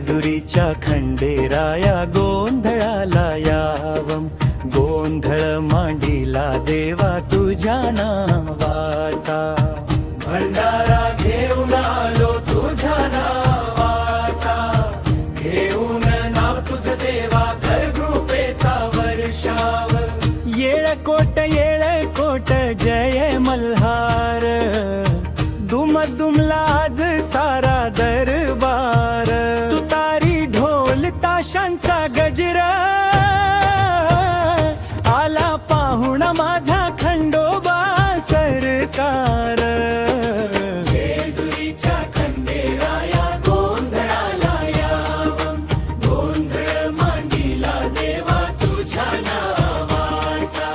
जेजुरीच्या खंडेराया गोंधळाला यावं, गोंधळ मांडिला देवा तुझ्या नावाचा। भंडारा घेऊन आलो तुझ्या नावाचा, घेऊन नाव तुझ देवा कर कृपेचा वर्षाव। येळकोट येळकोट जय मल्हार, दुम दुमला आज सारा दरबार। तुतारी ढोल ताशांचा गजरा, आला पाहुणा माझा खंडोबा सरकार। जेजुरीच्या खंडेराया गोंधळाला यावं, गोंधळ मांडिला देवा तुझ्या नावाचा।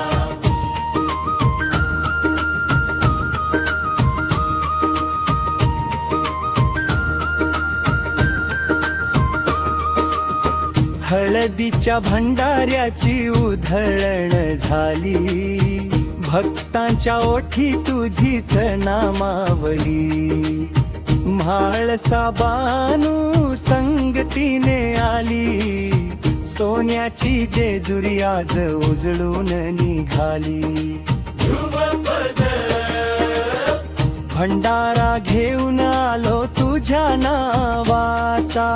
हळदीच्या भंडाऱ्याची उधळण झाली, भक्तांच्या ओठी तुझीच नामावली। म्हाळसा बानू संगतीने आली, सोन्याची जेजुरी आज उजळून निघाली। भंडारा घेऊन आलो तुझ्या नावाचा।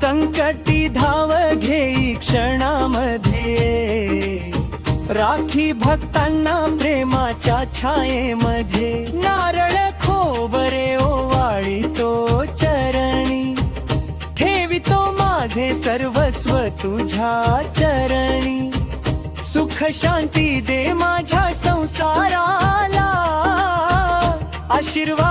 संकटी धाव घेई क्षणामध्ये, राखी भक्तांना प्रेमाच्या छायेमध्ये। नारळ खोबरे ओवाळीतो चरणी, ठेवितो माझे सर्वस्व तुझ्या चरणी। सुख शांती दे माझ्या संसाराला, आशीर्वाद